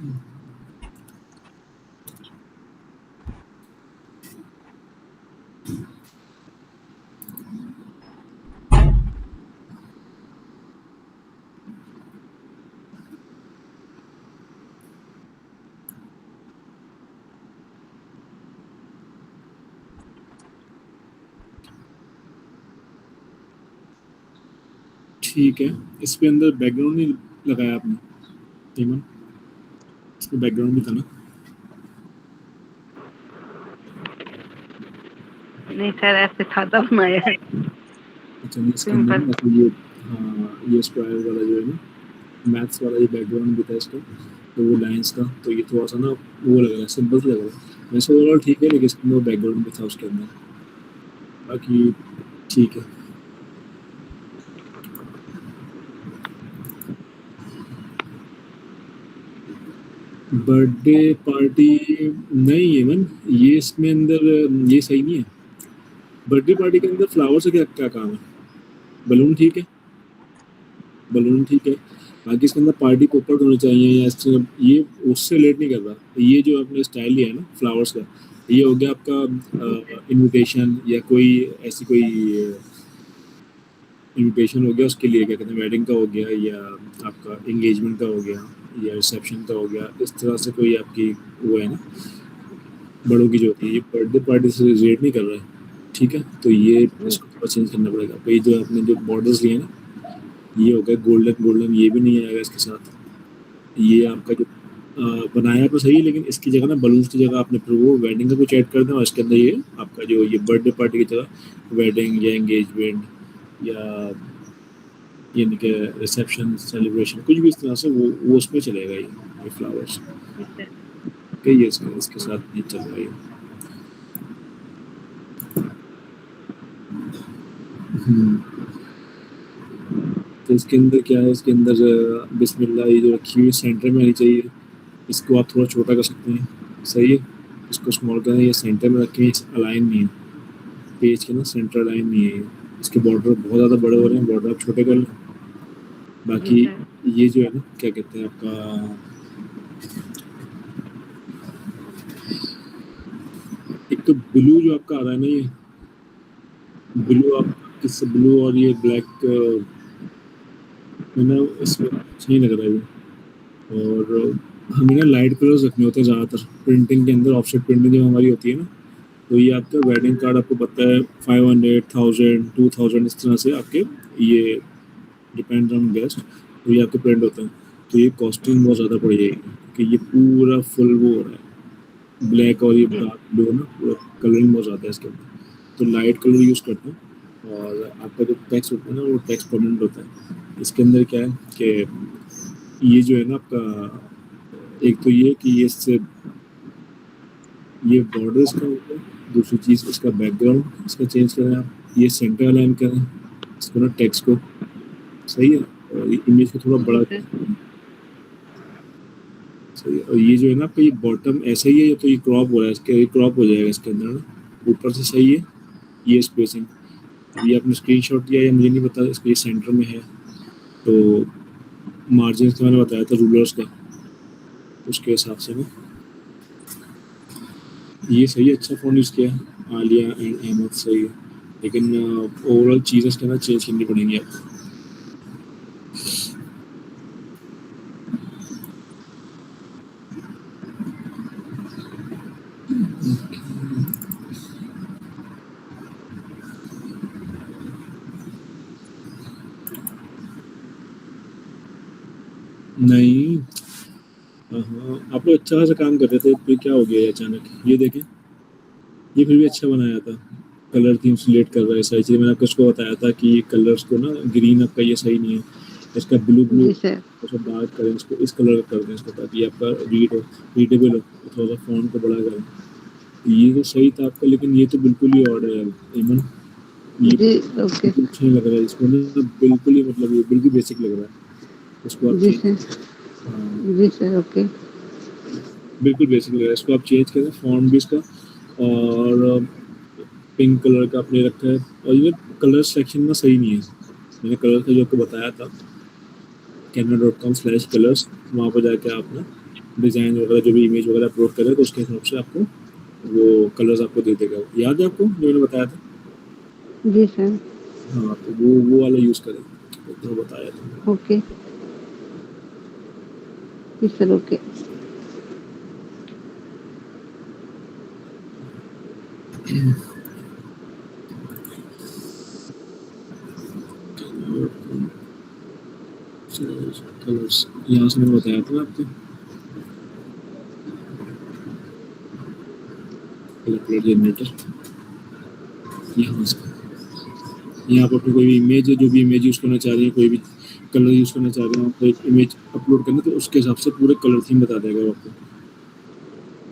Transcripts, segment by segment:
ठीक है, इसके अंदर बैकग्राउंड नहीं लगाया आपने ईमन? इसमें बैकग्राउंड भी था ना? नहीं सर, ऐसे सादा बनाया है, अच्छा, नहीं इसके अंदर सिंपल। ना मतलब ये, हाँ ये स्क्वायर वाला जो है ना, मैथ्स वाला ये बैकग्राउंड भी था इसका, तो वो लाइंस का, तो ये थोड़ा सा ना वो लग रहा है, सिंपल लग रहा है वैसे ओवरऑल ठीक है, लेकिन इसके अंदर बैकग्राउंड भी था उसके अंदर, बाकी ठीक है। बर्थडे पार्टी नहीं है मन, ये इसमें अंदर ये सही नहीं है। बर्थडे पार्टी के अंदर फ्लावर से क्या क्या काम है? बलून ठीक है, बलून ठीक है, बाकी इसके अंदर पार्टी पोपट होने चाहिए या ये उससे रिलेट नहीं कर रहा। ये जो आपने स्टाइल लिया है ना फ्लावर्स का, ये हो गया आपका इनविटेशन या कोई ऐसी कोई इनविटेशन हो गया, उसके लिए क्या कहते हैं, वेडिंग का हो गया या आपका एंगेजमेंट का हो गया या रिसेप्शन का हो गया, इस तरह से कोई आपकी वो है ना, बड़ों की जो होती है, ये बर्थडे पार्टी से रिलेट नहीं कर रहा है। ठीक है, तो ये इसको थोड़ा चेंज करना पड़ेगा। तो ये जो आपने जो बॉर्डर्स लिए ना, ये हो गया गोल्डन गोल्डन, ये भी नहीं आएगा इसके साथ। ये आपका जो बनाया तो सही है, लेकिन इसकी जगह ना बलून्स की जगह आपने फिर वो वेडिंग का कुछ ऐड कर देना, और इसके अंदर ये आपका जो ये बर्थडे पार्टी की जगह वेडिंग या एंगेजमेंट या यानी कि रिसेप्शन सेलिब्रेशन कुछ भी इस तरह से वो उसमें चलेगा ये फ्लावर्स। ठीक है, ये इसके साथ ये चल रहा है। तो इसके अंदर क्या है, इसके अंदर बिस्मिल्लाह ये जो रखी हुई सेंटर में आनी चाहिए, इसको आप थोड़ा छोटा कर सकते हैं, सही है। इसको स्मॉल करें, ये सेंटर में रखें, अलाइन नहीं है पेज के ना, सेंटर अलाइन नहीं है ये। इसके बॉर्डर बहुत ज़्यादा बड़े हो रहे हैं, बॉर्डर आप छोटे कर लें। जी बाकी सर। ये जो है ना क्या कहते हैं आपका, एक तो ब्लू जो आपका आ रहा है ना, ये ब्लू आप किस ब्लू और ये ब्लैक है ना, इसमें अच्छा नहीं लग रहा है ये। और हमें ना लाइट कलर्स रखने होते हैं ज़्यादातर प्रिंटिंग के अंदर, ऑफसेट प्रिंटिंग जब हमारी होती है ना, तो ये आपका वेडिंग कार्ड आपको पता है 500, 1000, 2000 इस तरह से आपके ये डिपेंड ऑन गेस्ट, तो ये आपके प्रिंट होते हैं। तो ये कॉस्टिंग बहुत ज़्यादा पड़ जाएगी, कि ये पूरा फुल वो हो रहा है ब्लैक और ये जी डार्क ब्लू है ना, पूरा कलरिंग बहुत ज़्यादा है इसके अंदर, तो लाइट कलर यूज़ करते हैं। और आपका जो टेक्स्ट होता है ना, वो टेक्स्ट परमानेंट होता है। इसके अंदर क्या है कि ये जो है ना आपका, एक तो ये कि ये इससे ये बॉर्डर इसका हो गया, दूसरी चीज़ इसका बैकग्राउंड इसका चेंज करें आप, ये सेंटर अलाइन करें इसको ना टेक्स्ट को, सही है, और इमेज को थोड़ा जी बड़ा सर। करें, सही है। और ये जो है ना आपका ये बॉटम ऐसा ही है, या तो ये क्रॉप हो रहा है, इसके ये क्रॉप हो जाएगा इसके अंदर ना, ऊपर से सही है ये स्पेसिंग। अब ये आपने स्क्रीनशॉट लिया या मुझे नहीं पता, इसके ये सेंटर में है, तो मार्जिन का मैंने बताया था रूलर्स का, उसके हिसाब से ना ये सही है, अच्छा फ़ोन यूज़ किया है आलिया एंड अहमद, सही है। लेकिन ओवरऑल चीज़ें इसके अंदर चेंज करनी पड़ेंगी आपको। नहीं, हाँ आप लोग अच्छा खासा काम कर रहे थे, फिर क्या हो गया ये अचानक, ये देखें, ये फिर भी अच्छा बनाया था, कलर थीम सिलेक्ट कर रहा है सारी चीज़ें। मैंने आपको उसको बताया था कि ये कलर्स को ना, ग्रीन आपका ये सही नहीं है, इसका ब्लू ब्लू जी सर। थोड़ा सा डार्क करें इसको, इस कलर का कर दें इसको, ताकि ये आपका रीडेबल हो, थोड़ा सा फ़ॉन्ट को बड़ा करें। ये तो सही था आपका, लेकिन ये तो बिल्कुल ही ऑर्डर है ईमन, ये जी ओके। बिल्कुल अच्छा नहीं लग रहा है इसको ना, बिल्कुल ही मतलब ये बिल्कुल बेसिक लग रहा है, इसको आप जी चेंज, सर। हाँ जी सर ओके। बिल्कुल बेसिक लग रहा है, इसको आप चेंज करें फ़ॉन्ट भी इसका। और पिंक कलर का आपने रखा है, और ये कलर सेक्शन में सही नहीं है। मैंने कलर का जो आपको बताया था, canva.com/colors, वहाँ पर जाके आप ना डिज़ाइन वगैरह जो भी इमेज वगैरह अपलोड करें तो उसके हिसाब से आपको वो कलर्स आपको दे देगा। याद है आपको जो मैंने बताया था? जी सर। हाँ, तो वो वाला यूज़ करें, तो बताया था। ओके। जी सर, ओके। कलर्स यहाँ से मैंने बताया था ना आपको, कलर जनरेटर यहाँ से। यहाँ पर अपनी कोई भी इमेज है, जो भी इमेज यूज़ करना चाह रही है, कोई भी कलर यूज़ करना चाह रहे हैं, कोई इमेज अपलोड करना, तो उसके हिसाब से पूरे कलर थीम बता देगा वो आपको।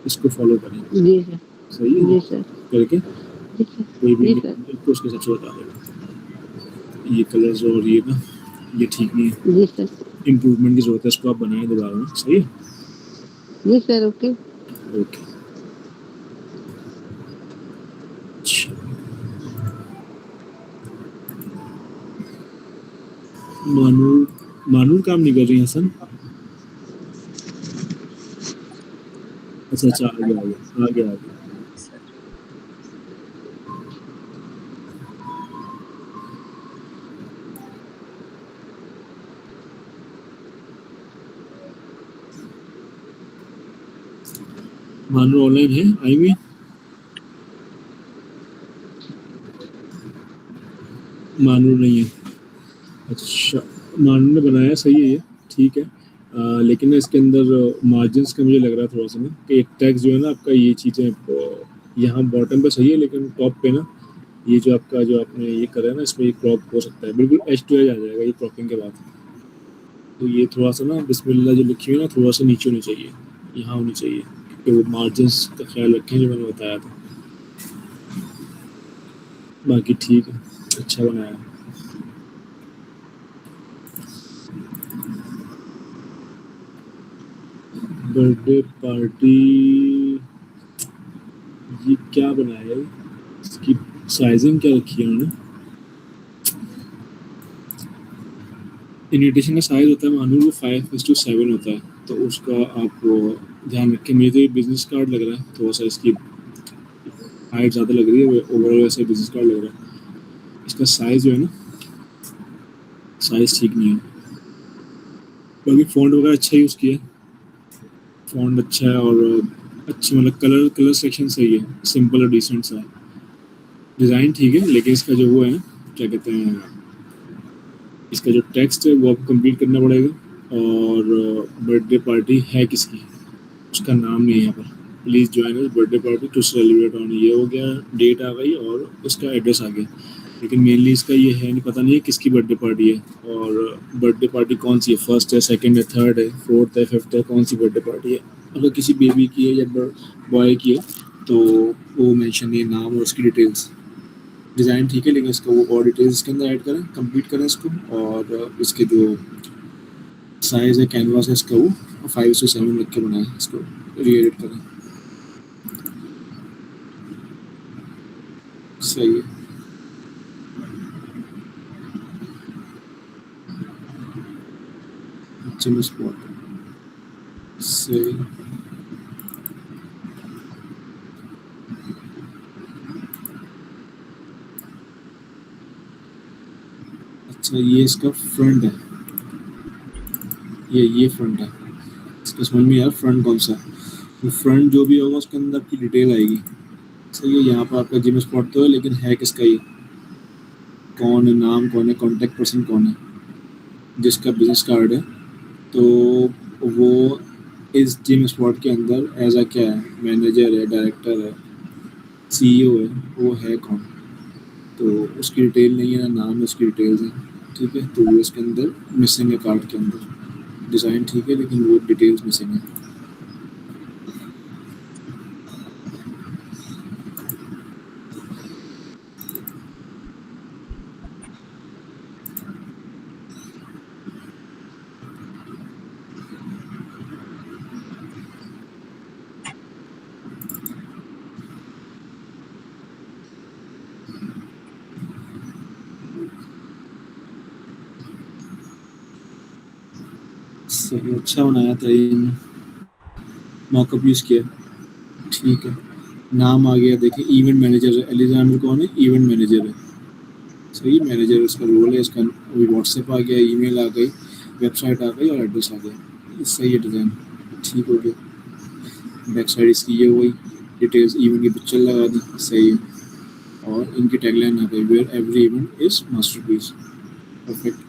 इसको फॉलो करें। जी सर। सही है? जी सर। करके जी सर। कोई भी जी इमेज सर। आपको उसके हिसाब से बता देगा। ये कलर्स और ये ना, ये ठीक नहीं है, जी सर। इम्प्रूवमेंट की ज़रूरत है, इसको आप बनाएं दोबारा में। सही है? जी सर, ओके। ओके। अच्छा, मानूर मानूर काम नहीं कर रही है हसन? अच्छा अच्छा, आ गया आ गया आ गया आ गया। मानूर ऑनलाइन है, आई हुई? मानूर नहीं है। अच्छा, मानूर ने बनाया, सही है ये, ठीक है। लेकिन ना इसके अंदर मार्जिन्स का मुझे लग रहा है थोड़ा सा ना, कि एक टैक्स जो है ना आपका, ये चीज़ें यहाँ बॉटम पे सही है, लेकिन टॉप पे ना ये जो आपका, जो आपने ये करा है ना, इसमें ये क्रॉप हो सकता है, बिल्कुल एज टू एज आ जाएगा ये क्रॉपिंग के बाद। तो ये थोड़ा सा ना बिस्मिल्लाह जो लिखी हुई है ना, थोड़ा सा नीचे होनी चाहिए, यहाँ होनी चाहिए, क्योंकि वो मार्जिन्स का ख्याल रखें जो मैंने बताया था। बाकी ठीक है, अच्छा बनाया। बर्थडे पार्टी, ये क्या बनाया है? इसकी साइजिंग क्या रखी है उन्होंने? इन्विटेशन का साइज होता है मानो वो 5:7 होता है, तो उसका आप ध्यान रखें। मुझे तो ये बिजनेस कार्ड लग रहा है, थोड़ा सा इसकी हाइट ज़्यादा लग रही है, ओवरऑल वैसे बिजनेस कार्ड लग रहा है। इसका साइज जो है ना, साइज ठीक नहीं है। बाकी फ़ॉन्ट वगैरह अच्छा यूज़ किया है, फ़ॉन्ट अच्छा है, और अच्छी मतलब कलर कलर सेक्शन सही है, सिंपल और डिसेंट सा है। डिज़ाइन ठीक है, लेकिन इसका जो वो है ना, क्या कहते हैं, इसका जो टेक्स्ट है वो आपको कंप्लीट करना पड़ेगा। और बर्थडे पार्टी है किसकी, उसका नाम नहीं है यहाँ पर। Please join us birthday party to celebrate on, ये हो गया, डेट आ गई और उसका एड्रेस आ गया। लेकिन मेनली इसका ये है नहीं, पता नहीं है किसकी बर्थडे पार्टी है, और बर्थडे पार्टी कौन सी है, फर्स्ट है, सेकंड है, थर्ड है, फोर्थ है, फिफ्थ है, कौन सी बर्थडे पार्टी है। अगर किसी बेबी की है या बॉय की है तो वो मेंशन नहीं है, नाम और उसकी डिटेल्स। डिज़ाइन ठीक है, लेकिन इसका वो और डिटेल्स इसके अंदर ऐड करें, कंप्लीट करें इसको। और इसके जो साइज़ है, कैनवास है इसका, वो 5:7 रख के बनाए, इसको री-एडिट करें। सही है। जिम स्पॉट सही। अच्छा, ये इसका फ्रंट है, ये फ्रंट है। इसका समझ में यार, फ्रंट कौन सा है? वो फ्रंट जो भी होगा उसके अंदर आपकी डिटेल आएगी। सही है, यहाँ पर आपका जिम स्पॉट तो है, लेकिन है किसका ये, कौन है, नाम कौन है, कॉन्टैक्ट पर्सन कौन है, जिसका बिजनेस कार्ड है। तो वो इस जिम स्पॉट के अंदर एज अ क्या है, मैनेजर है, डायरेक्टर है, सीईओ है, वो है कौन? तो उसकी डिटेल नहीं है, ना नाम है, उसकी डिटेल्स हैं। ठीक है, तो वो इसके अंदर मिसिंग है कार्ड के अंदर। डिज़ाइन ठीक है, लेकिन वो डिटेल्स मिसिंग है। सही, अच्छा बनाया था ये। मॉकअप यूज़ किया, ठीक है। नाम आ गया, देखिए इवेंट मैनेजर है, एलिजांडर कौन है, इवेंट मैनेजर है, सही मैनेजर उसका रोल है। इसका अभी व्हाट्सएप आ गया, ईमेल आ गई, वेबसाइट आ गई और एड्रेस आ गया, सही है डिज़ाइन, ठीक हो गया। बैक साइड इसकी ये वही डिटेल्स, इवेंट की पिक्चर लगा दी, सही है। और इनकी टैगलाइन आ गई, where every event is masterpiece, perfect.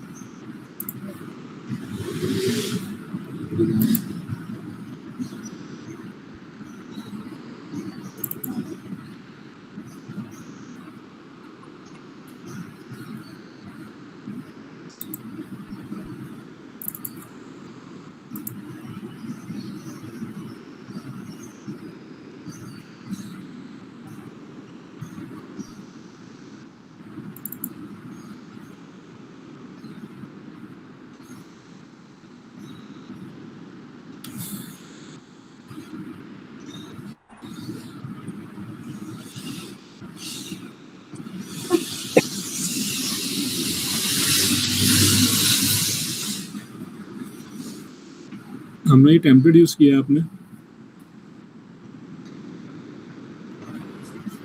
हमने ये टेम्पलेट यूज़ किया आपने?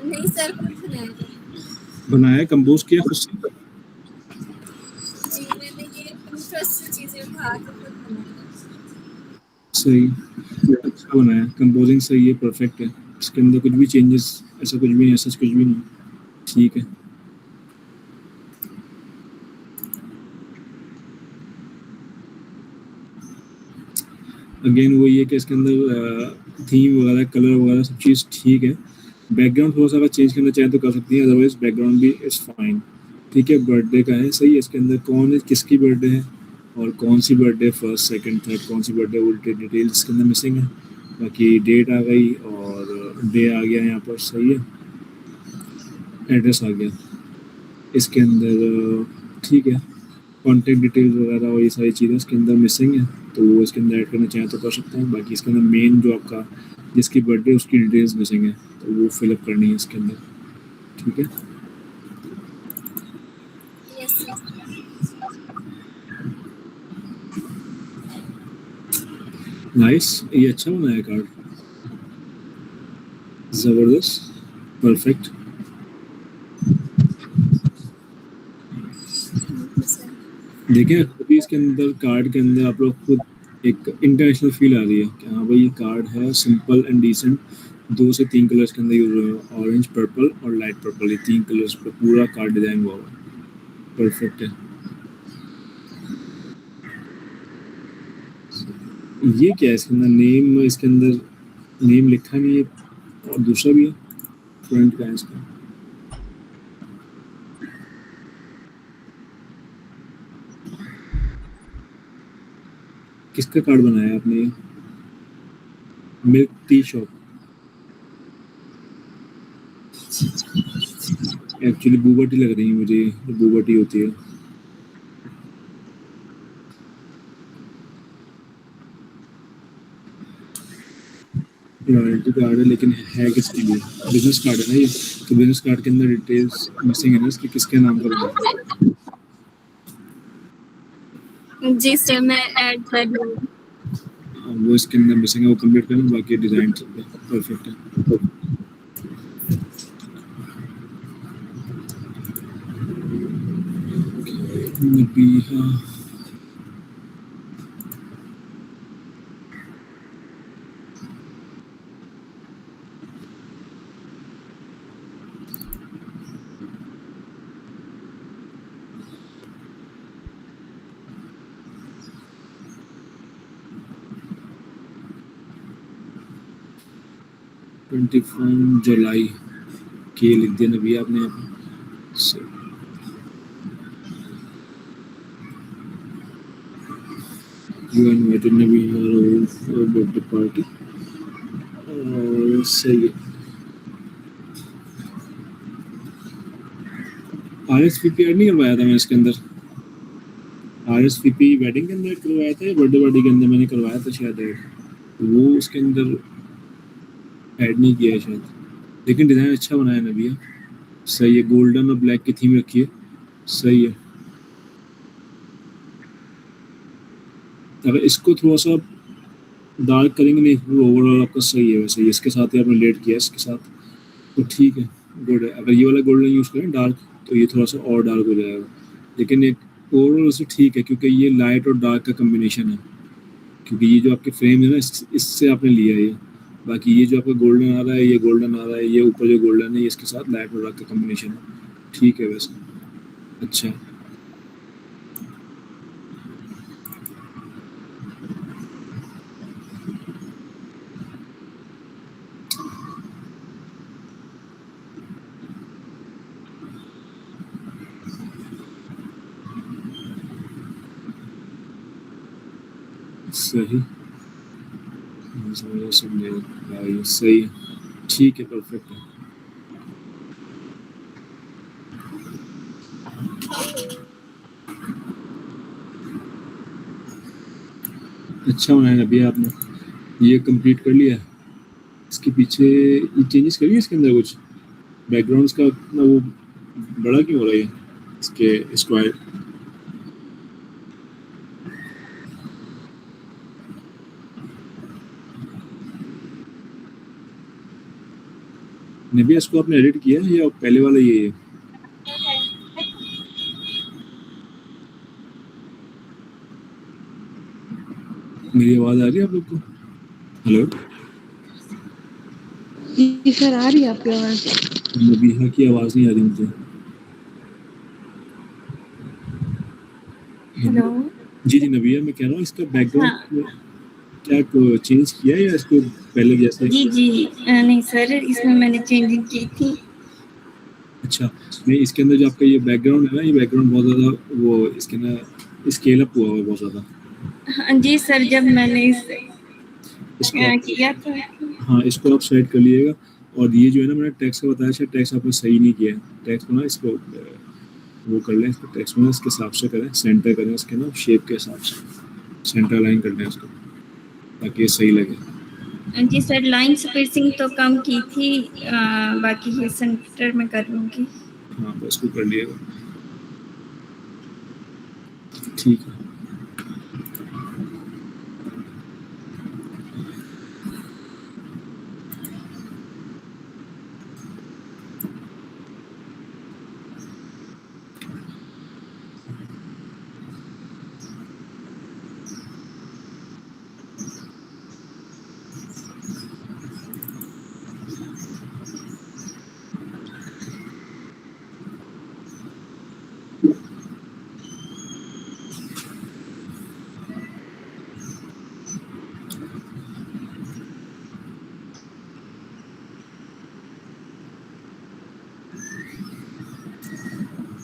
नहीं सर, कुछ नहीं बनाया, कंपोज किया खुद से? जी, मैंने ये इंटरेस्ट से चीजें उठा के खुद बनाई। सही, अच्छा बनाया, कंपोजिंग सही है, परफेक्ट है। इसके अंदर कुछ भी चेंजेस ऐसा कुछ भी नहीं, ऐसा कुछ भी नहीं, ठीक है। अगेन वही है कि इसके अंदर थीम वगैरह, कलर वगैरह सब चीज़ ठीक है। बैकग्राउंड थोड़ा सा अगर चेंज करना चाहें तो कर सकती हैं, अदरवाइज बैकग्राउंड भी इज़ फाइन, ठीक है। बर्थडे का है, सही है। इसके अंदर कौन है, किसकी बर्थडे है और कौन सी बर्थडे, फर्स्ट सेकंड थर्ड कौन सी बर्थडे, उल्टे डिटेल्स इसके अंदर मिसिंग है। बाकी डेट आ गई और डे आ गया यहाँ पर, सही है। एड्रेस आ गया इसके अंदर, ठीक है। कॉन्टैक्ट डिटेल्स वगैरह और ये सारी चीज़ें इसके अंदर मिसिंग है, तो वो इसके अंदर ऐड करना चाहें तो कर सकते हैं। बाकी इसके अंदर मेन जो आपका जिसकी बर्थडे उसकी डिटेल्स मिसिंग है, तो वो फिलअप करनी है इसके अंदर, ठीक है। Yes sir. नाइस, ये अच्छा बनाया कार्ड, ज़बरदस्त, परफेक्ट। Thank you sir. देखिए खुद ही इसके अंदर कार्ड के अंदर आप लोग खुद एक इंटरनेशनल फील आ रही है कि हाँ भाई ये कार्ड है सिंपल एंड डिसेंट। 2 से 3 कलर्स के अंदर यूज हुआ है, ऑरेंज, पर्पल और लाइट पर्पल, ये 3 कलर्स पे पूरा कार्ड डिजाइन हुआ हुआ है, परफेक्ट है। ये क्या है इसके अंदर, नेम इसके अंदर नेम लिखा नहीं है और दूसरा भी है, फ्रंट का है इसका। किसका कार्ड बनाया आपने ये? Milk tea shop, actually boba T लग रही है मुझे, ये बूबा टी होती है। रॉयल्टी कार्ड है लेकिन है किसके लिए, बिजनेस कार्ड है ना ये, तो बिजनेस कार्ड के अंदर डिटेल्स मिसिंग है ना इसके, किसके नाम का बनाया है। जी सर, मैं ऐड कर लूँगी। वो इसके अंदर मिसिंग है, वो कंप्लीट करना, बाकी डिजाइन सब परफेक्ट है। नबीहा, ट्वेंटी जुलाई के लिख दिया नबी आपने यहाँ पे। You invited Nabi birthday party, और सही है। RSVP ऐड नहीं करवाया था मैं इसके अंदर, RSVP वेडिंग के अंदर ऐड करवाया था या बर्थडे पार्टी के अंदर मैंने करवाया था शायद ऐड, वो उसके अंदर ऐड नहीं किया है शायद। लेकिन डिज़ाइन अच्छा बनाया नबी, सही है। गोल्डन और ब्लैक की थीम रखी है, सही है। अगर इसको थोड़ा सा डार्क करेंगे नहीं, ओवरऑल आपका सही है वैसे, इसके साथ ही आपने लेट किया इसके साथ, तो ठीक है, गुड है। अगर ये वाला गोल्डन यूज़ करें डार्क, तो ये थोड़ा सा और डार्क हो जाएगा, लेकिन एक ओवरऑल से ठीक है, क्योंकि ये लाइट और डार्क का कम्बिनेशन है, क्योंकि ये जो आपके फ्रेम है ना, इससे आपने लिया है ये। बाकी ये जो आपका गोल्डन आ रहा है, ये गोल्डन आ रहा है, ये ऊपर जो गोल्डन है, ये इसके साथ लाइट और डार्क का कम्बिनेशन है, ठीक है वैसे, अच्छा है। सही, समझे भाई, सही है, ठीक है, परफेक्ट है। अच्छा बनाया अभी आपने, ये कंप्लीट कर लिया। इसके पीछे ये चेंजेस करिए, इसके अंदर कुछ बैकग्राउंड्स का ना, वो बड़ा क्यों हो रहा है ये? इसके स्क्वायर नबी, इसको आपने एडिट किया है या पहले वाला ये है? मेरी आवाज़ आ रही है आप लोग को? हेलो, जी सर, आ रही है आपकी आवाज़। नबीहा की आवाज़ नहीं आ रही मुझे। हेलो। जी जी नबीहा, मैं कह रहा हूँ इसका बैकग्राउंड हाँ क्या चेंज किया है या इसको पहले जैसे? जी जी, नहीं सर, इसमें मैंने चेंजिंग की थी। अच्छा, नहीं इसके अंदर जो आपका ये बैकग्राउंड है ना, ये बैकग्राउंड बहुत ज़्यादा वो इसके ना स्केल अप हुआ हुआ है बहुत ज़्यादा। हाँ जी सर, जब मैंने इसको आप, किया था। हाँ इसको आप सेट कर लीजिएगा। और ये जो है ना, मैंने टैक्स का बताया, शायद टैक्स आपने सही नहीं किया है। टैक्स को ना, इसको वो कर लें, इसको टैक्स में ना इसके हिसाब से करें, सेंटर करें इसके ना शेप के हिसाब से, सेंटर लाइन कर लें उसको, ताकि ये सही लगे। जी सर, लाइन स्पेसिंग तो कम की थी, बाकी ये सेंटर में कर लूँगी। हाँ बस इसको कर लिएगा, ठीक है।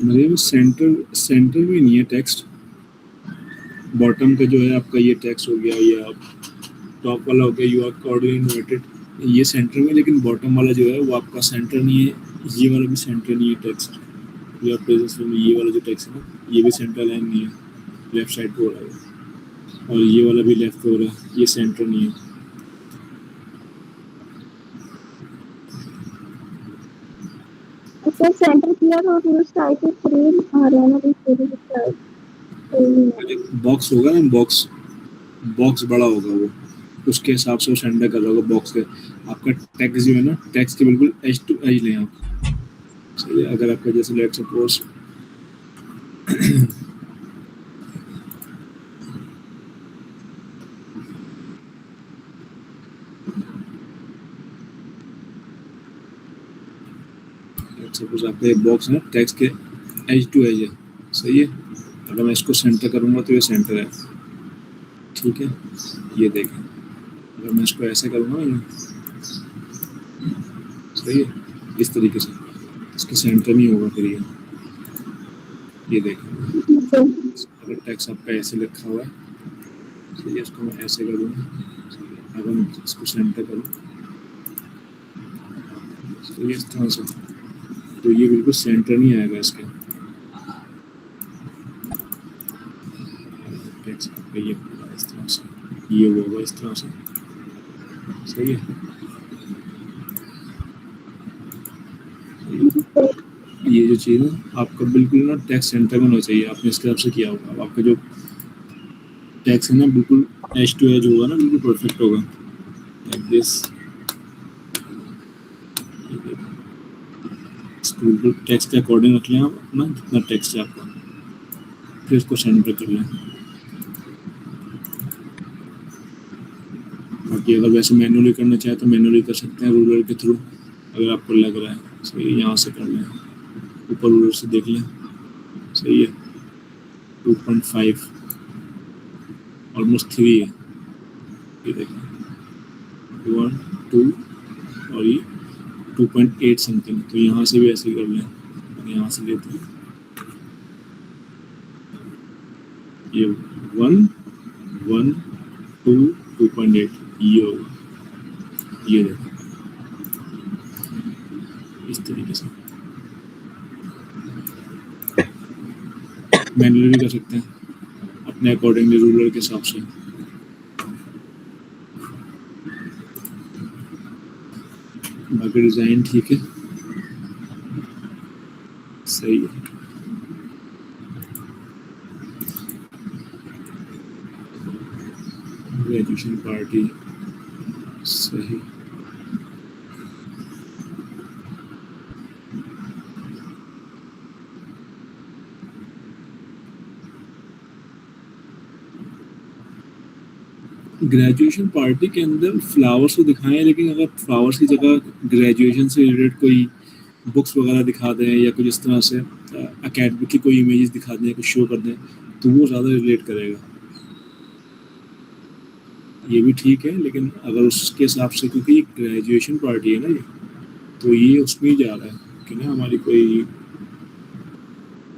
मेरे में सेंटर में नहीं है टेक्स्ट, बॉटम का जो है आपका ये टेक्स्ट हो गया, या टॉप वाला हो गया, यू आर कॉर्डिनली इनवाइटेड, ये सेंटर में, लेकिन बॉटम वाला जो है वो आपका सेंटर नहीं है, ये वाला भी सेंटर नहीं है टेक्स्ट, या प्रेजेंस में ये वाला जो टेक्स्ट है ना, ये भी सेंटर लाइन नहीं है, लेफ्ट साइड को हो रहा है, और ये वाला भी लेफ्ट हो रहा है, ये सेंटर नहीं है। सर सेंटर किया था तो साइड पे फ्रेम आ रहा है ना, तो बॉक्स होगा ना, बॉक्स बॉक्स बड़ा होगा वो, उसके हिसाब से वो सेंटर कर रहा होगा बॉक्स के। आपका टेक्स्ट जो है ना, टेक्स्ट के बिल्कुल एज टू एज लें आप, सही है। अगर आपका जैसे लेट सपोज सपोज आपका एक बॉक्स है, टेक्स्ट के एज टू एज है, सही है। अगर मैं इसको सेंटर करूँगा तो ये सेंटर है, ठीक है। ये देखें, अगर मैं इसको ऐसे करूँगा ना, सही है, इस तरीके से, इसके सेंटर नहीं होगा फिर ये देखें। अगर टेक्स्ट आपका ऐसे लिखा हुआ है, सही है, इसको मैं ऐसे करूँगा, अगर मैं इसको सेंटर करूँ, सही है, इस तरह से, तो ये बिल्कुल सेंटर नहीं आएगा इसके टेक्स्ट आपका, ये होगा इस तरह से, ये होगा इस तरह से, सही है। ये जो चीज़ है आपका बिल्कुल ना टेक्स्ट सेंटर में होना चाहिए, आपने इसके हिसाब से किया होगा। आपका जो टेक्स्ट है ना बिल्कुल एज टू एज होगा ना, बिल्कुल परफेक्ट होगा लाइक दिस। इसको बिल्कुल टेक्स्ट के अकॉर्डिंग रख लें आप अपना, जितना टेक्स्ट है आपका, फिर इसको सेंड पे कर लें। बाकी अगर वैसे मैनुअली करना चाहे तो मैनुअली कर सकते हैं रूलर के थ्रू, अगर आपको लग रहा है सही। यहाँ से कर लें, ऊपर रूलर से देख लें, सही है। 2.5 ऑलमोस्ट 3 है, ये देखें 1 2 और ये 2.8 समथिंग। तो यहाँ से भी ऐसे ही कर लें, यहाँ से लेते हैं ये 1 1 2 2.8 ये होगा, ये देखें इस तरीके से। मैनुअली भी कर सकते हैं अपने अकॉर्डिंगली रूलर के हिसाब से। बाकी डिज़ाइन ठीक है, सही है। ग्रेजुएशन पार्टी सही। ग्रेजुएशन पार्टी के अंदर फ्लावर्स को दिखाएं, लेकिन अगर फ्लावर्स की जगह ग्रेजुएशन से रिलेटेड कोई बुक्स वगैरह दिखा दें या कुछ इस तरह से एकेडमिक की कोई इमेजेस दिखा दें, कुछ शो कर दें, तो वो ज़्यादा रिलेट करेगा। ये भी ठीक है, लेकिन अगर उसके हिसाब से, क्योंकि ये ग्रेजुएशन पार्टी है ना ये, तो ये उसमें ही जा रहा है कि ना हमारी कोई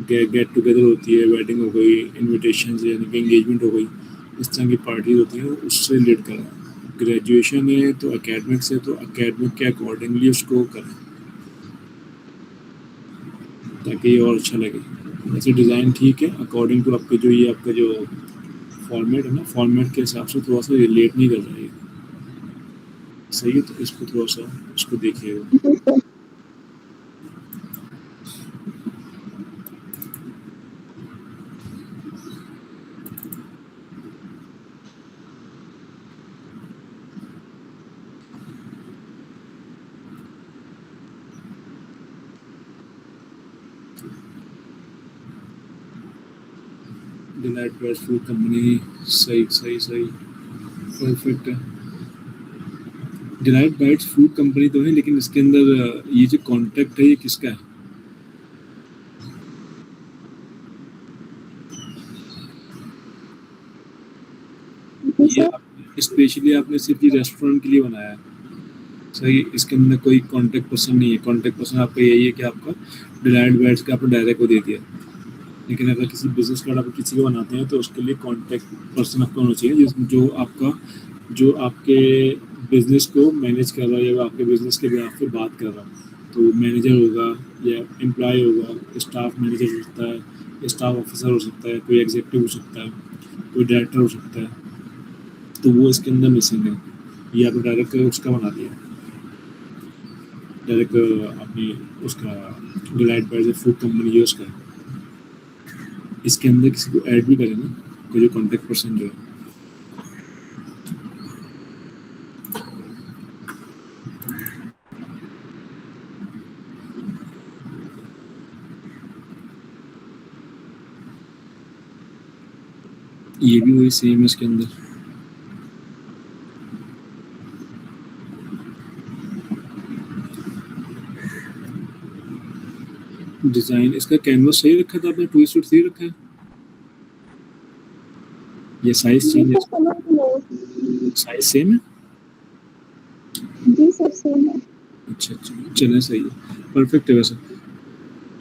गेट टुगेदर होती है, वेडिंग हो गई, इनविटेशन यानी कि एंगेजमेंट हो गई, इस तरह की पार्टीज होती हैं, उससे रिलेट करें। ग्रेजुएशन है तो एकेडमिक्स है, तो एकेडमिक के अकॉर्डिंगली उसको करें ताकि ये और अच्छा लगे। वैसे डिज़ाइन ठीक है अकॉर्डिंग टू आपके जो ये आपका जो फॉर्मेट है ना, फॉर्मेट के हिसाब से थोड़ा सा रिलेट नहीं कर रहा है, सही है। तो इसको थोड़ा सा इसको देखिएगा। डिलाइट बाइट्स फूड कंपनी सही सही सही परफेक्ट है। डिलाइट बाइट्स फूड कंपनी तो है, लेकिन इसके अंदर ये जो कॉन्टैक्ट है ये किसका है? ये स्पेशली आपने सिर्फ ये रेस्टोरेंट के लिए बनाया है, सही। इसके अंदर कोई कॉन्टैक्ट पर्सन नहीं है। कॉन्टैक्ट पर्सन आपका यही है कि आपका डिलाइट बाइट्स का आपने डायरेक्ट को दे दिया। लेकिन अगर किसी बिजनेस कार्ड आप किसी को बनाते हैं तो उसके लिए कॉन्टैक्ट पर्सन आपका होना चाहिए, जिसमें जो आपके बिजनेस को मैनेज कर रहा है या आपके बिजनेस के बिहाफ पे बात कर रहा है। तो मैनेजर होगा या एम्प्लॉय होगा, स्टाफ मैनेजर हो सकता है, स्टाफ ऑफिसर हो सकता है, कोई एग्जीक्यूटिव हो सकता है, कोई डायरेक्टर हो सकता है। तो वो इसके अंदर मिसिंग है। ये आपने डायरेक्ट उसका बना दिया, डायरेक्ट अपनी उसका डिलाइट बाइट्स फूड कंपनी जो उसका है। इसके अंदर किसी को ऐड भी करें ना, कोई जो कॉन्टैक्ट पर्सन जो है। ये भी वही सेम है इसके अंदर। डिजाइन इसका कैनवस सही रखा था आपने, ट्विस्ट सही रखा है? ये साइज चेंज है, साइज सेम है जी सब सेम है। अच्छा अच्छा चलें सही है, परफेक्ट है। वैसे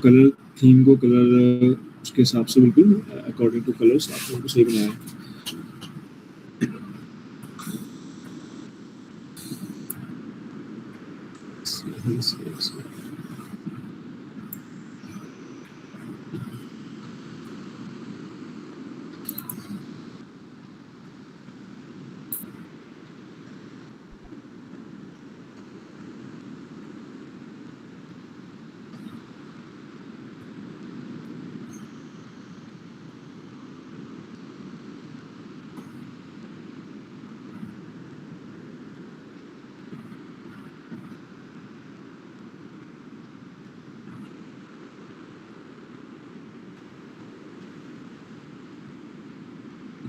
कलर थीम को कलर उसके हिसाब से बिल्कुल अकॉर्डिंग टू कलर्स आपने उनको सही बनाया है। सही सही सही।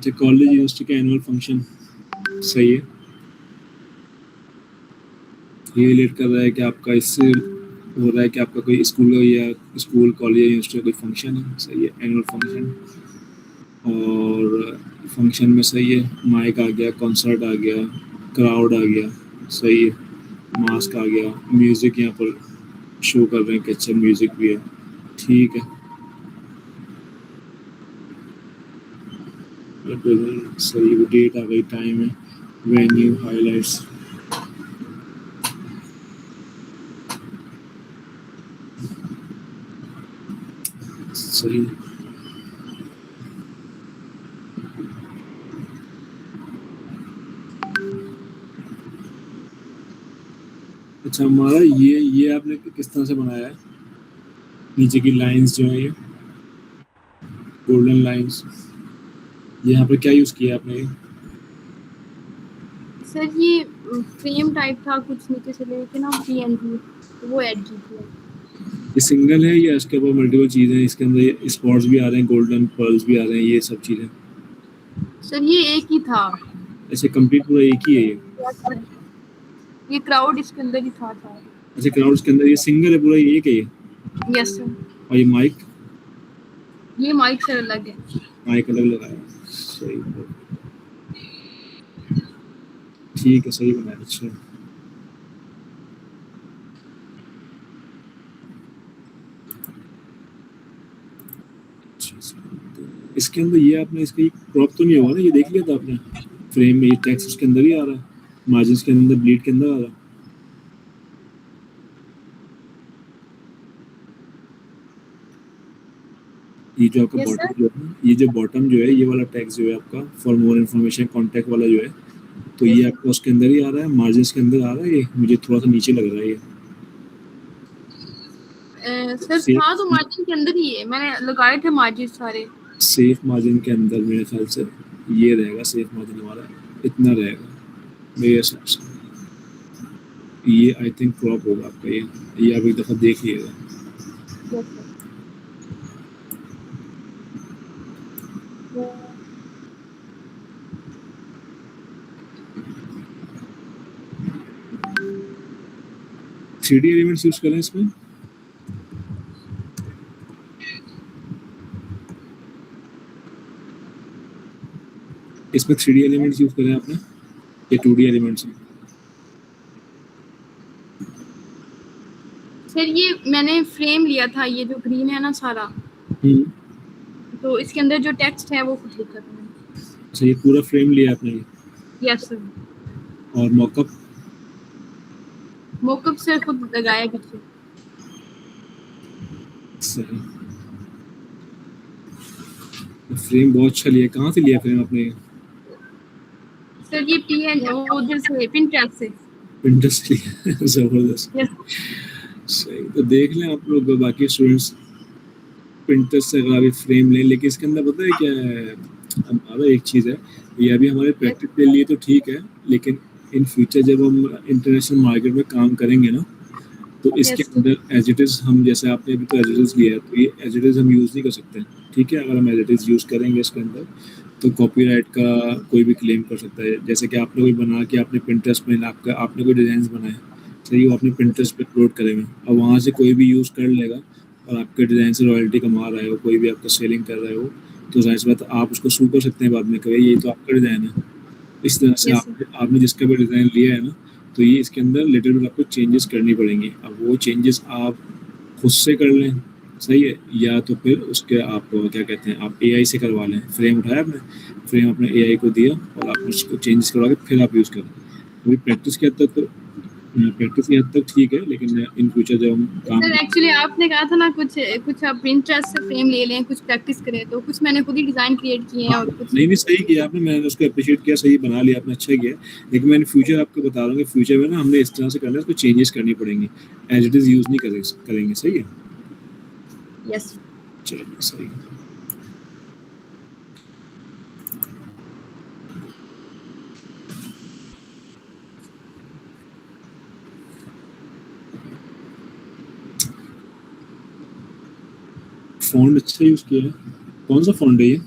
अच्छा, कॉलेज यूनिवर्सिटी का एनुअल फंक्शन, सही है। ये रिलेट कर रहा है कि आपका इससे हो रहा है कि आपका कोई स्कूल कॉलेज या यूनिवर्सिटी का कोई फंक्शन है, सही है, एनुअल फंक्शन। और फंक्शन में सही है, माइक आ गया, कॉन्सर्ट आ गया, क्राउड आ गया, सही है, मास्क आ गया, म्यूज़िक यहाँ पर शो कर रहे हैं कि अच्छा म्यूज़िक भी है, ठीक है। सही, वो डेट आ गई, टाइम है, वेन्यू, हाइलाइट्स, सही। अच्छा, हमारा ये आपने किस तरह से बनाया है? नीचे की लाइंस जो है ये गोल्डन लाइंस, यहाँ पर क्या यूज़ किया आपने? सर ये फ्रेम टाइप था कुछ नीचे से लेके ना पीएनजी, तो वो ऐड की थी। ये सिंगल है या इसके ऊपर मल्टीपल चीज़ें हैं? इसके अंदर स्पॉट्स भी आ रहे हैं, गोल्डन पर्ल्स भी आ रहे हैं, ये सब चीज़ें? सर ये एक ही था। ऐसे कंप्लीट पूरा एक ही है ये? ये क्राउड इसके अंदर ही था। अच्छा, क्राउड्स के अंदर ये सिंगल है पूरा, ये एक है ये? Yes sir. और ये माइक? ये माइक सर अलग है। माइक अलग लगाया, सही, ठीक है, सही बनाया, अच्छा। इसके अंदर ये आपने इसका क्रॉप तो नहीं होगा ना? ये देख लिया था आपने फ्रेम में, ये टेक्स्ट उसके अंदर ही आ रहा है, मार्जिन के अंदर, ब्लीड के अंदर आ रहा है। ये जो आपका Yes, बॉटम जो है, ये जो बॉटम जो है, ये वाला टेक्स्ट जो है आपका फॉर मोर इन्फॉर्मेशन कॉन्टैक्ट वाला जो है, तो ये आपका उसके अंदर ही आ रहा है, मार्जिन के अंदर आ रहा है। ये मुझे थोड़ा सा नीचे लग रहा है ये। सर था तो मार्जिन के अंदर ही है, मैंने लगाए थे मार्जिन सारे। सेफ मार्जिन के अंदर मेरे ख्याल से ये रहेगा, सेफ मार्जिन हमारा इतना रहेगा मेरे हिसाब से। ये आई थिंक क्रॉप होगा आपका, ये आप एक दफ़ा देख लीजिएगा। Yes, sir. 3D elements use करें इसमें? इसमें 3D एलिमेंट्स यूज करें आपने या 2D एलिमेंट्स? सर ये मैंने फ्रेम लिया था, ये जो ग्रीन है ना सारा, तो इसके अंदर जो टेक्स्ट है वो खुद लिखा था। अच्छा, ये पूरा फ्रेम लिया आपने? Yes sir. और मॉकअप? मॉकअप सर खुद लगाया पीछे। सही, फ्रेम बहुत अच्छा लिया। कहाँ से लिया फ्रेम आपने? सर ये पीएन उधर से पिंटरेस्ट से। पिंटरेस्ट से लिया, जबरदस्त। यस सही, तो देख लें आप लोग, बाकी स्टूडेंट्स पिंटरेस्ट से अगर फ्रेम लें, लेकिन इसके अंदर पता है क्या है, हमारा एक चीज़ है, ये अभी हमारे प्रैक्टिस के लिए तो ठीक है, लेकिन इन फ्यूचर जब हम इंटरनेशनल मार्केट में काम करेंगे ना, तो इसके अंदर एज इट इज़ हम, जैसे आपने अभी तो एज इट इज़ लिया है, तो ये एज इट इज़ हम यूज़ नहीं कर सकते, ठीक है? अगर हम एज इट इज़ यूज़ करेंगे इसके अंदर, तो कॉपीराइट का कोई भी क्लेम कर सकता है। जैसे कि आपने कोई बना के आपने पिंटरेस्ट में आपने कोई डिज़ाइन बनाए, सही, वो आपने पिंटरेस्ट पे अपलोड करे हुए, और वहाँ से कोई भी यूज़ कर लेगा और आपके डिज़ाइन से रॉयल्टी कमा रहा है हो, कोई भी आपका सेलिंग कर रहा है हो, तो जाहिर सी बात आप उसको सू कर सकते हैं बाद में, कभी ये तो आपका डिज़ाइन है। इस तरह से आपने जिसका भी डिज़ाइन लिया है ना, तो ये इसके अंदर लिटिल बिट आपको चेंजेस करनी पड़ेंगी। अब वो चेंजेस आप खुद से कर लें, सही है, या तो फिर उसके आप क्या कहते हैं, आप एआई से करवा लें। फ्रेम उठाया आपने, फ्रेम अपने एआई को दिया और आपने उसको चेंजेस करवा के फिर आप यूज़ करें। अभी प्रैक्टिस की हद तक ठीक है, लेकिन इन फ्यूचर जब हम काम, सर एक्चुअली आपने कहा था ना कुछ आप पिंटरेस्ट से फ्रेम ले लें, कुछ प्रैक्टिस करें, तो कुछ मैंने खुद ही डिजाइन क्रिएट किए हैं और कुछ नहीं सही किया आपने, मैंने उसको अप्रिशिएट किया, सही बना लिया आपने, अच्छा किया। लेकिन मैं फ्यूचर आपको बता रहा हूँ कि फ्यूचर में ना हमने इस तरह से करना है, उसको चेंजेस करनी पड़ेंगी, एज इट इज़ यूज़ नहीं करेंगे, सही है? यस चलिए, सही। फॉन्ट अच्छा यूज़ किया है। कौन सा फॉन्ट है ये?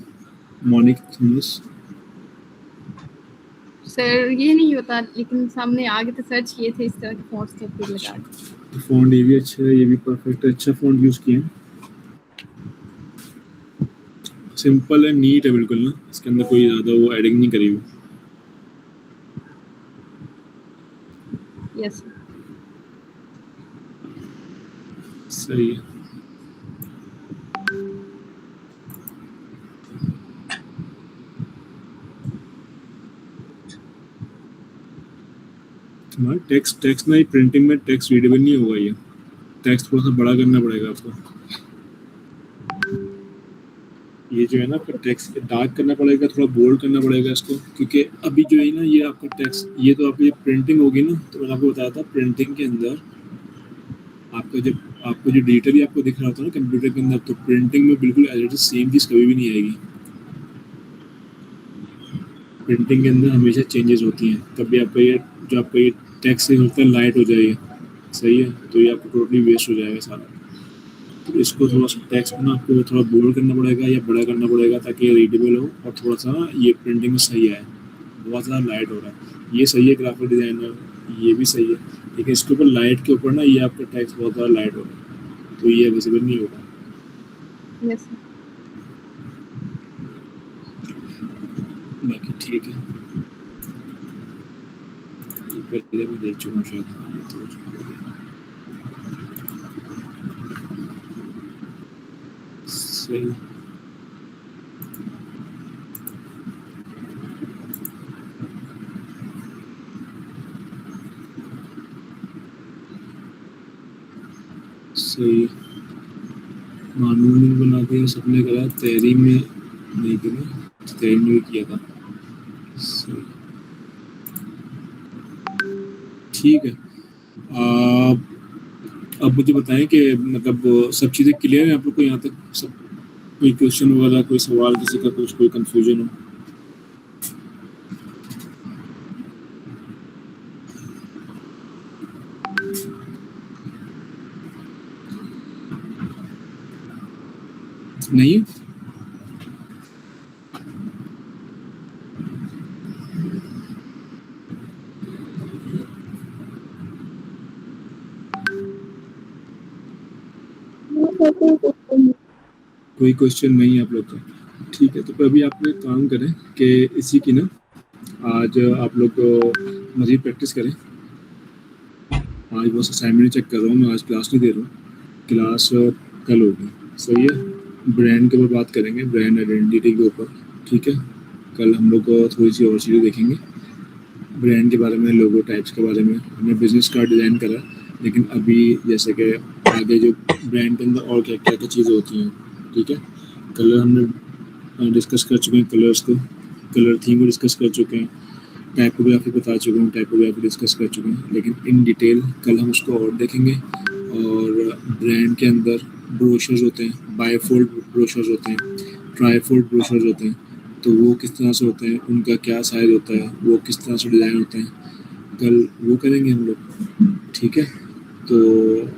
Monic Thomas. सर ये नहीं होता, लेकिन सामने आगे तो सर्च किए थे इस तरह के फ़ॉन्ट्स तो फिर लगा दिया। तो फ़ॉन्ट ये भी अच्छा है, ये भी परफेक्ट है, अच्छा फ़ॉन्ट यूज़ किए हैं। सिंपल है, नीट है बिल्कुल ना, इसके अंदर कोई ज़्यादा वो एडिंग नहीं करी हुई। यस सही है। तुम्हारा टेक्स्ट ना, ये प्रिंटिंग में टेक्स्ट रीडेबल नहीं होगा ये। टेक्स्ट थोड़ा सा बड़ा करना पड़ेगा आपको। ये जो है ना आपका टेक्स्ट डार्क करना पड़ेगा, थोड़ा बोल्ड करना पड़ेगा इसको, क्योंकि अभी जो है ना ये आपका टेक्स्ट, ये तो आपकी प्रिंटिंग होगी ना, तो मैंने आपको बताया था प्रिंटिंग के अंदर आपको जो डिजिटली आपको दिख रहा होता है ना कंप्यूटर के अंदर, तो प्रिंटिंग में बिल्कुल एज इट इज सेम चीज़ कभी भी नहीं आएगी। प्रिंटिंग के अंदर हमेशा चेंजेस होती हैं। कभी आपका ये जो आपका ये टेक्स्ट होता है लाइट हो जाएगी, सही है, तो ये आपको टोटली वेस्ट हो जाएगा सारा। तो इसको थोड़ा सा टेक्स्ट ना आपको थोड़ा बोल्ड करना पड़ेगा या बड़ा करना पड़ेगा ताकि ये रीडेबल हो, और थोड़ा सा ना ये प्रिंटिंग में सही आए। बहुत ज़्यादा लाइट हो रहा है, ये सही है ग्राफिक डिज़ाइनर, ये भी सही है, लेकिन इसके ऊपर लाइट के ऊपर ना ये आपका टेक्स्ट बहुत ज़्यादा लाइट हो रहा है, तो ये विजिबल नहीं होगा। यस बाकी ठीक है, ये पहले मैं देख चुका हूँ शायद। हाँ, ये तो हो चुका है। सही। सही। मानूनी बना के सबने करा, तहरी में नहीं करा, तहरी में भी किया था। सही। ठीक है। अब मुझे बताएं कि मतलब सब चीज़ें क्लियर हैं आप लोग को यहाँ तक सब? कोई क्वेश्चन वगैरह, कोई सवाल, किसी का कुछ कोई कंफ्यूजन हो? नहीं? कोई क्वेश्चन नहीं आप लोग का? ठीक है, तो फिर अभी आप लोग काम करें कि इसी की ना आज आप लोग मज़ीद प्रैक्टिस करें। आज बस असाइनमेंट चेक कर रहा हूँ मैं, आज क्लास नहीं दे रहा हूँ, क्लास कल होगी। सही है, ब्रांड के ऊपर बात करेंगे, ब्रांड आइडेंटिटी के ऊपर। ठीक है, कल हम लोग थोड़ी सी और चीज़ें देखेंगे ब्रांड के बारे में, लोगो टाइप्स के बारे में। हमने बिजनेस कार्ड डिज़ाइन करा, लेकिन अभी जैसे कि आगे जो ब्रांड के अंदर और क्या क्या क्या चीज़ें होती हैं। ठीक है, कलर हमने डिस्कस कर चुके हैं, कलर्स को, कलर थीम को डिस्कस कर चुके हैं, टाइपोग्राफी बता चुके हैं, टाइपोग्राफी डिस्कस कर चुके हैं, लेकिन इन डिटेल कल हम उसको और देखेंगे। और ब्रांड के अंदर ब्रोशर्स होते हैं, बाईफोल्ड ब्रोशर्स होते हैं, ट्राईफोल्ड ब्रोशर्स होते हैं, तो वो किस तरह से होते हैं, उनका क्या साइज़ होता है, वो किस तरह से डिज़ाइन होते हैं, कल वो करेंगे हम लोग। ठीक है, तो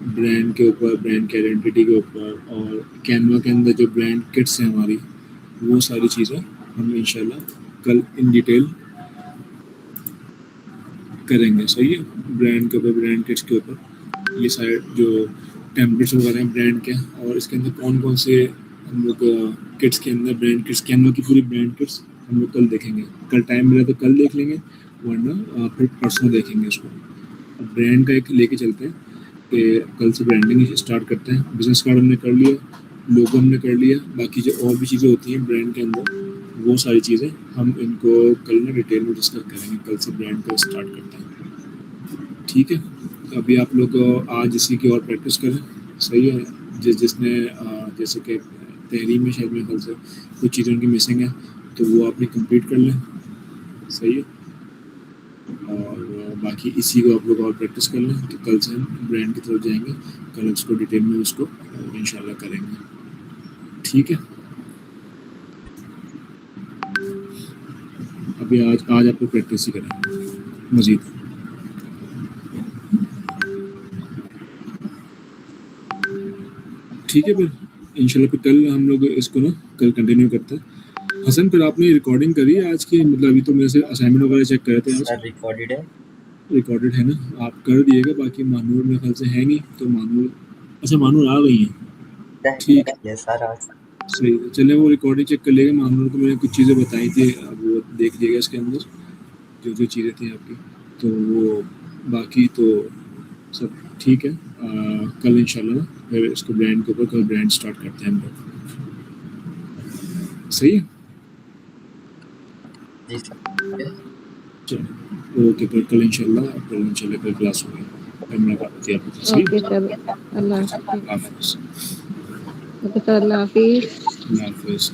ब्रांड के ऊपर, ब्रांड की आइडेंटिटी के ऊपर, और कैनवा के अंदर जो ब्रांड किट्स हैं हमारी, वो सारी चीज़ें हम इंशाल्लाह कल इन डिटेल करेंगे। सही है, ब्रांड के ऊपर, ब्रांड किट्स के ऊपर, ये सारे जो टेम्पलेट्स वगैरह हैं ब्रांड के, और इसके अंदर कौन कौन से हम लोग किट्स के अंदर ब्रांड किट्स, कैनवा की पूरी ब्रांड किट्स हम लोग कल देखेंगे। कल टाइम मिला तो कल देख लेंगे, वरना फिर परसों देखेंगे उसको। ब्रांड का एक लेके चलते हैं कि कल से ब्रांडिंग स्टार्ट करते हैं। बिजनेस कार्ड हमने कर लिया, लोगो हमने कर लिया, बाकी जो और भी चीज़ें होती हैं ब्रांड के अंदर, वो सारी चीज़ें हम इनको कल ना डिटेल में डिस्कस करेंगे। कल से ब्रांड का स्टार्ट करते हैं। ठीक है, तो अभी आप लोग आज इसी की और प्रैक्टिस करें। सही है, जिसने जैसे कि तहरीर में शायद मेरे ख्याल से कुछ चीज़ें उनकी मिसिंग है, तो वो आपने कंप्लीट कर लें। सही है, और बाकी इसी को आप लोग और प्रैक्टिस कर लें, तो कल से हम ब्रांड की तरफ जाएंगे। कल उसको डिटेल में उसको इंशाल्लाह करेंगे। ठीक है, अभी आज आप लोग प्रैक्टिस ही करेंगे मज़ीद। ठीक है, फिर इंशाल्लाह फिर कल हम लोग इसको ना कल कंटिन्यू करते हैं। हसन फिर आपने रिकॉर्डिंग करी है आज की, मतलब अभी तो मेरे से असाइनमेंट वगैरह चेक करे थे आज, सर रिकॉर्डेड है। रिकॉर्डेड है ना, आप कर दिएगा। बाकी मानूर मेरे ख्याल से है नहीं, तो मानूर, अच्छा मानूर आ गई है, ठीक है ये सर आज सही है। चलिए वो रिकॉर्डिंग चेक कर लेगा। मानूर को मैंने कुछ चीज़ें बताई थी, अब वो देख लीजिएगा इसके अंदर जो जो चीज़ें थी आपकी, तो वो बाकी तो सब ठीक है। कल इंशाल्लाह फिर इसको ब्रांड के ऊपर कल ब्रांड स्टार्ट करते हैं हम लोग, सही है। जी सर। चलो ओके, फिर कल इंशाल्लाह कल क्लास होगी, फिर मुलाकात होती है आपको, सही ओके है। सर, अल्लाह हाफिज़। हाफिज़। अल्लाह हाफिज़।